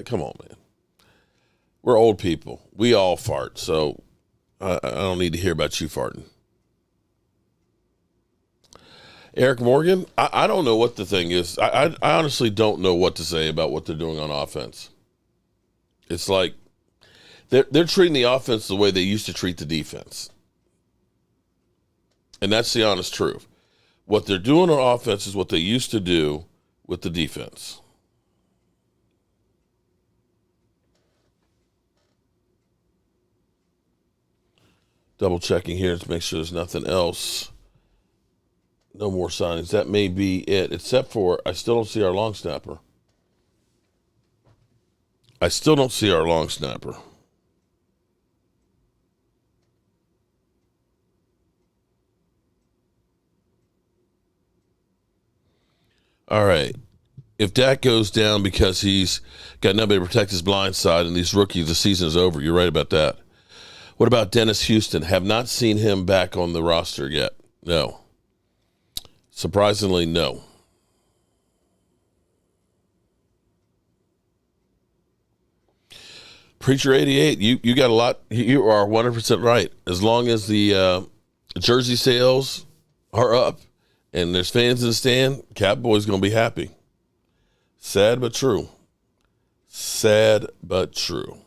Come on, man. We're old people. We all fart, so I don't need to hear about you farting. Eric Morgan, I don't know what the thing is. I honestly don't know what to say about what they're doing on offense. It's like they're treating the offense the way they used to treat the defense. And that's the honest truth. What they're doing on offense is what they used to do with the defense. Double checking here to make sure there's nothing else. No more signings. That may be it, except for I still don't see our long snapper. I still don't see our long snapper. All right. If Dak goes down because he's got nobody to protect his blind side and these rookies, the season is over. You're right about that. What about Dennis Houston? Have not seen him back on the roster yet. No. Surprisingly, no. Preacher 88, you got a lot. You are 100% right. As long as the jersey sales are up and there's fans in the stand, Cowboys going to be happy. Sad but true. Sad but true.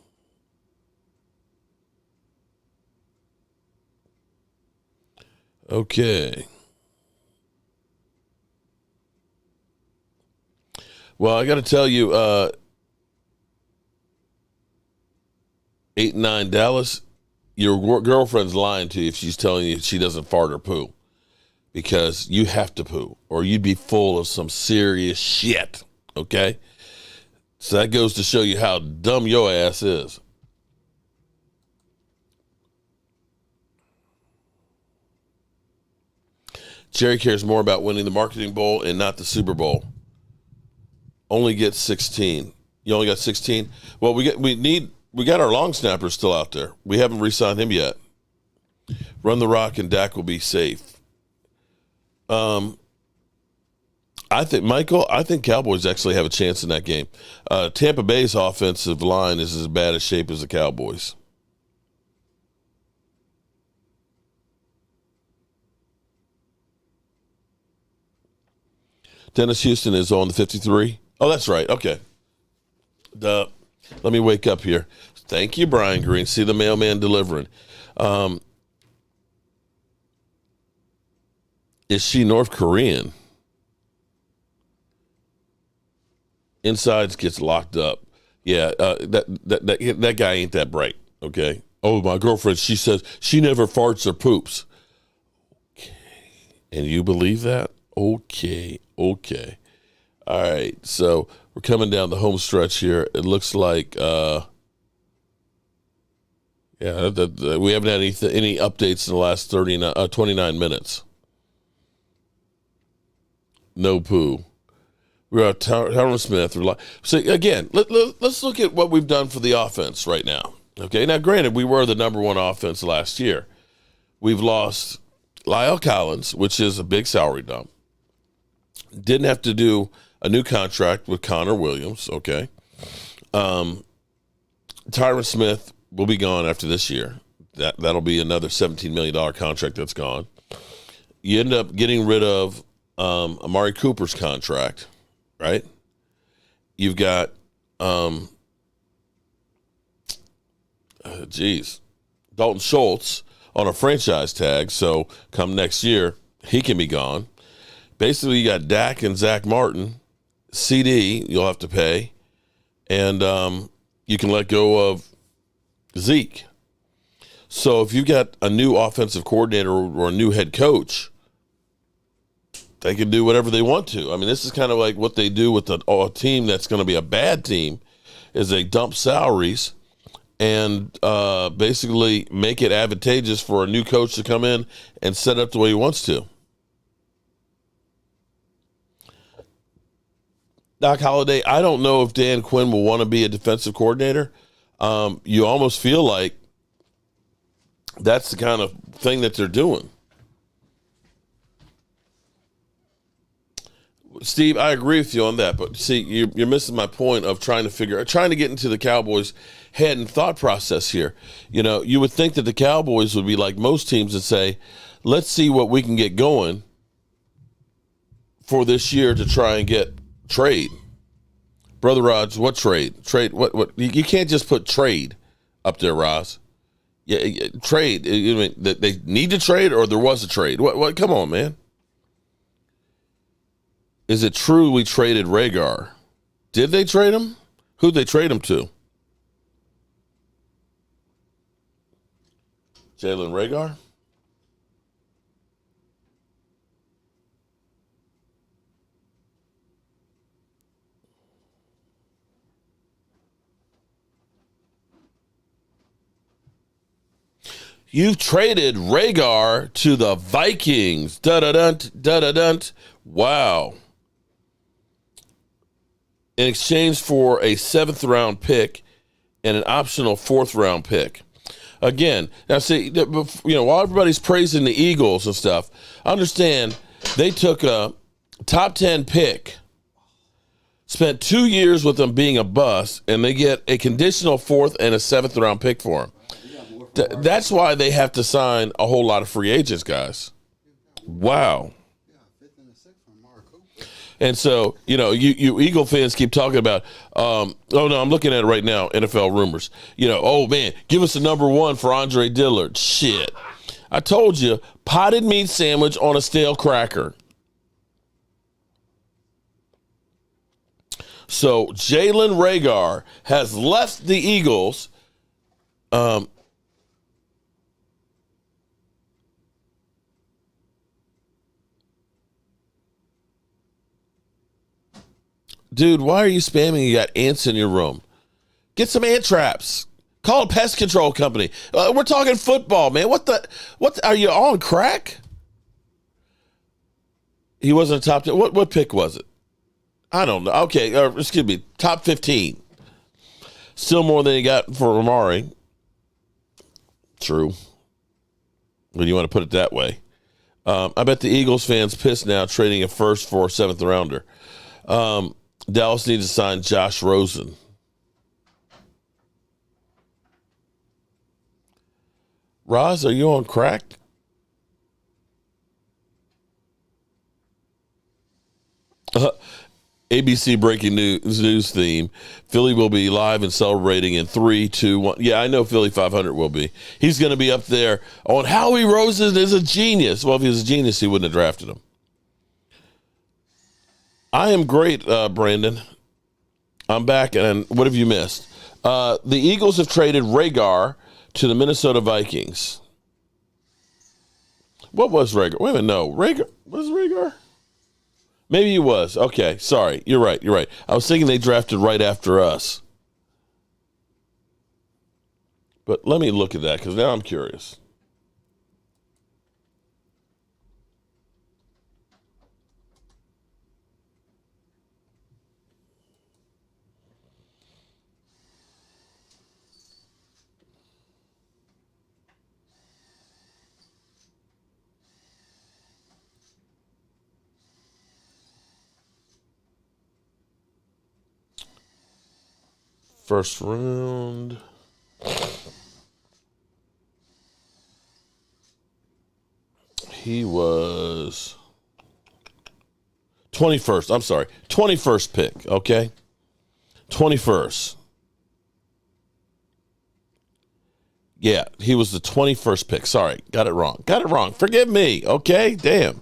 Okay. Well, I got to tell you, 8-9 Dallas, your girlfriend's lying to you if she's telling you she doesn't fart or poo, because you have to poo or you'd be full of some serious shit. Okay, so that goes to show you how dumb your ass is. Jerry cares more about winning the marketing bowl and not the Super Bowl. Only gets 16. You only got 16. Well, we got our long snapper still out there. We haven't re-signed him yet. Run the rock and Dak will be safe. I think Cowboys actually have a chance in that game. Tampa Bay's offensive line is as bad a shape as the Cowboys. Dennis Houston is on the 53. Oh, that's right. Okay. Let me wake up here. Thank you, Brian Green. See the mailman delivering. Is she North Korean? Insides gets locked up. Yeah, that guy ain't that bright. Okay. Oh, my girlfriend. She says she never farts or poops. Okay. And you believe that? Okay. All right. So we're coming down the home stretch here. It looks like, we haven't had any updates in the last 29 minutes. No poo. We're at Tyron Smith. So again, let's look at what we've done for the offense right now. Okay. Now, granted, we were the number one offense last year. We've lost Lyle Collins, which is a big salary dump. Didn't have to do a new contract with Connor Williams. Okay. Tyron Smith will be gone after this year. That'll be another $17 million contract that's gone. You end up getting rid of Amari Cooper's contract, right? You've got, Dalton Schultz on a franchise tag. So come next year, he can be gone. Basically, you got Dak and Zach Martin. CD, you'll have to pay. And you can let go of Zeke. So if you've got a new offensive coordinator or a new head coach, they can do whatever they want to. I mean, this is kind of like what they do with a team that's going to be a bad team, is they dump salaries and basically make it advantageous for a new coach to come in and set up the way he wants to. Doc Holliday, I don't know if Dan Quinn will want to be a defensive coordinator. You almost feel like that's the kind of thing that they're doing. Steve, I agree with you on that, but see, you're missing my point of trying to get into the Cowboys' head and thought process here. You know, you would think that the Cowboys would be like most teams and say, let's see what we can get going for this year to try and get trade. Brother Rods, what trade? Trade, what? You can't just put trade up there, Roz. Yeah, trade. You mean that they need to trade, or there was a trade? What? Come on, man. Is it true we traded Reagor? Did they trade him? Who'd they trade him to? Jalen Reagor? You've traded Reagor to the Vikings. Da-da-dunt, da-da-dunt. Wow. In exchange for a 7th-round pick and an optional 4th-round pick. Again, now see, while everybody's praising the Eagles and stuff, understand they took a top 10 pick, spent 2 years with them being a bust, and they get a conditional 4th and a 7th-round pick for them. That's why they have to sign a whole lot of free agents, guys. Wow. And so, you Eagle fans keep talking about, I'm looking at it right now, NFL rumors. Oh, man, give us a number 1 for Andre Dillard. Shit. I told you, potted meat sandwich on a stale cracker. So Jalen Reagor has left the Eagles. Dude, why are you spamming? You got ants in your room. Get some ant traps. Call a pest control company. We're talking football, man. What are you on crack? He wasn't a top 10. What pick was it? I don't know. Okay, excuse me. Top 15. Still more than he got for Amari. True. When you want to put it that way. I bet the Eagles fans pissed now trading a 1st for a 7th rounder. Dallas needs to sign Josh Rosen. Roz, are you on crack? ABC breaking news theme. Philly will be live and celebrating in 3, 2, 1. Yeah, I know Philly 500 will be. He's going to be up there on Howie Roseman is a genius. Well, if he was a genius, he wouldn't have drafted him. I am great, Brandon. I'm back, and what have you missed? The Eagles have traded Reagor to the Minnesota Vikings. What was Reagor? Wait a minute, no. Reagor? Was Reagor? Maybe he was. Okay, sorry. You're right. I was thinking they drafted right after us. But let me look at that because now I'm curious. First round. He was 21st. I'm sorry. 21st pick, okay? 21st. Yeah, he was the 21st pick. Sorry, got it wrong. Forgive me, okay? Damn.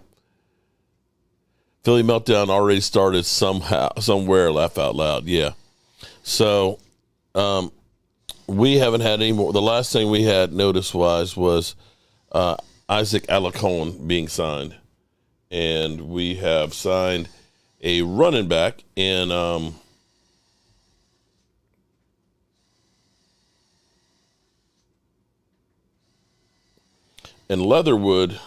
Philly meltdown already started somewhere, laugh out loud. Yeah. So, we haven't had any more. The last thing we had notice-wise was Isaac Alarcon being signed. And we have signed a running back in Leatherwood.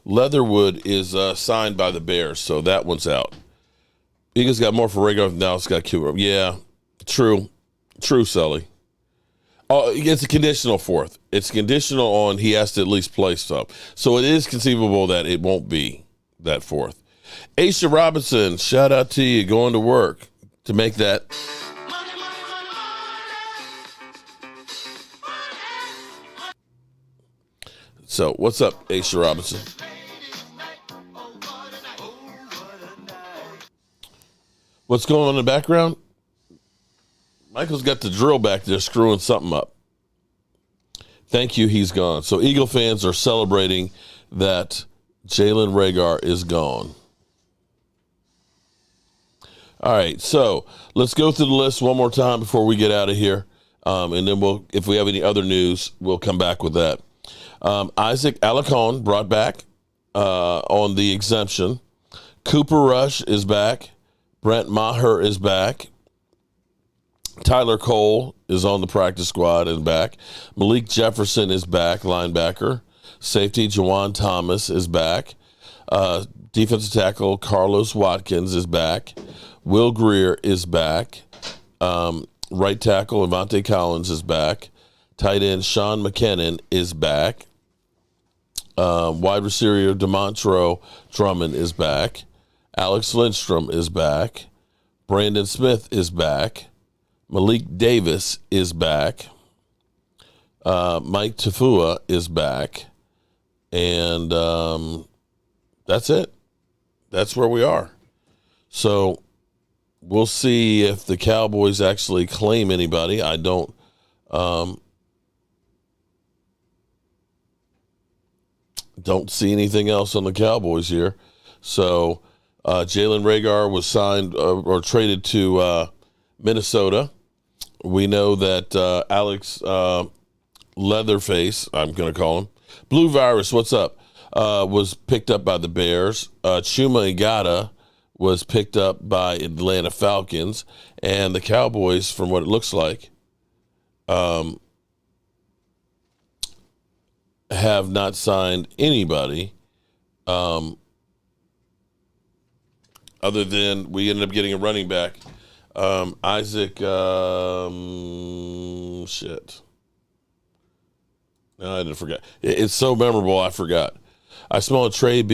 Leatherwood is signed by the Bears, so that one's out. Eagles got more for Reagor than Dallas got Cooper. Yeah, true, Sully. Oh, it's a conditional fourth. It's conditional on he has to at least play some. So it is conceivable that it won't be that fourth. Aisha Robinson, shout out to you, going to work to make that. So what's up, Aisha Robinson? What's going on in the background? Michael's got the drill back there screwing something up. Thank you, he's gone. So Eagle fans are celebrating that Jalen Reagor is gone. All right, so let's go through the list one more time before we get out of here. And then if we have any other news, we'll come back with that. Isaac Alarcon brought back on the exemption. Cooper Rush is back. Brent Maher is back. Tyler Cole is on the practice squad and back. Malik Jefferson is back, linebacker. Safety Jawan Thomas is back. Defensive tackle Carlos Watkins is back. Will Greer is back. Right tackle Avante Collins is back. Tight end Sean McKinnon is back. Wide receiver DeMontro Drummond is back. Alex Lindstrom is back. Brandon Smith is back. Malik Davis is back. Mike Tafua is back. And that's it. That's where we are. So we'll see if the Cowboys actually claim anybody. I don't see anything else on the Cowboys here. So Jalen Reagor was signed or traded to Minnesota. We know that Alex Leatherface, I'm going to call him, Blue Virus, what's up, was picked up by the Bears. Chuma Igata was picked up by Atlanta Falcons. And the Cowboys, from what it looks like, have not signed anybody other than we ended up getting a running back. Isaac, shit. No, I didn't forget. It's so memorable, I forgot. I smell a trade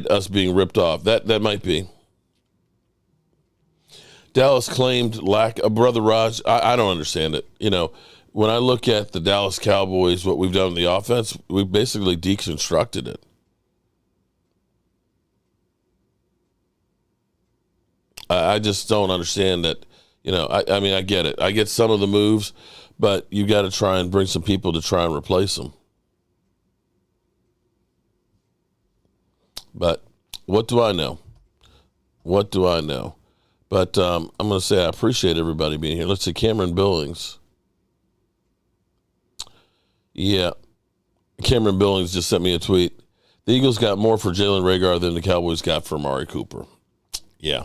us being ripped off. That might be. Dallas claimed lack of Brother Raj. I don't understand it. You know, when I look at the Dallas Cowboys, what we've done in the offense, we basically deconstructed it. I just don't understand that. I mean, I get it. I get some of the moves, but you got to try and bring some people to try and replace them. But what do I know? What do I know? But I'm going to say I appreciate everybody being here. Let's see, Cameron Billings. Yeah. Cameron Billings just sent me a tweet. The Eagles got more for Jalen Reagor than the Cowboys got for Amari Cooper. Yeah,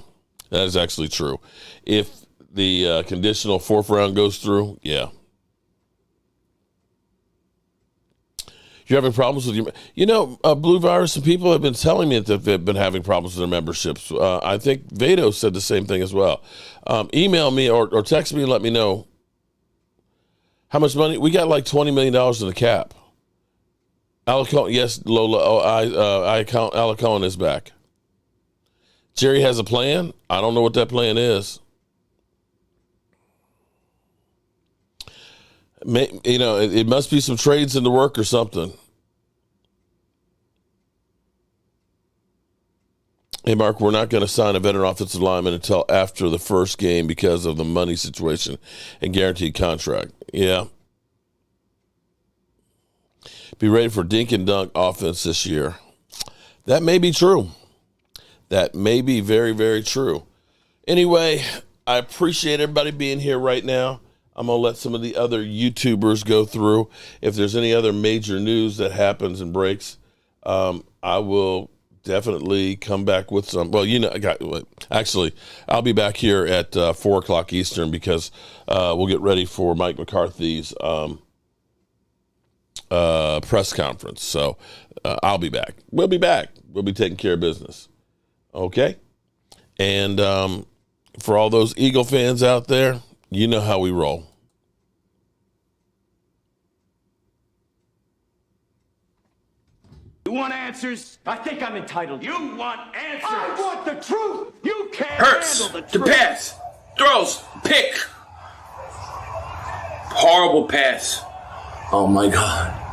that is actually true. If the conditional 4th round goes through, yeah. You're having problems with your... Blue Virus and people have been telling me that they've been having problems with their memberships. I think Vado said the same thing as well. Email me or text me and let me know how much money. We got like $20 million in the cap. Alicone, yes, Lola. Alicone is back. Jerry has a plan. I don't know what that plan is. It must be some trades in the work or something. Hey, Mark, we're not going to sign a veteran offensive lineman until after the first game because of the money situation and guaranteed contract. Yeah. Be ready for dink and dunk offense this year. That may be true. That may be very, very true. Anyway, I appreciate everybody being here right now. I'm going to let some of the other YouTubers go through. If there's any other major news that happens and breaks, I will definitely come back with some. Well, actually, I'll be back here at 4 o'clock Eastern because we'll get ready for Mike McCarthy's press conference. So I'll be back. We'll be back. We'll be taking care of business. Okay? And for all those Eagle fans out there, you know how we roll. You want answers? I think I'm entitled. You want answers? I want the truth. You can't Hurts handle the to truth. pass, throws, pick. Horrible pass. Oh my God.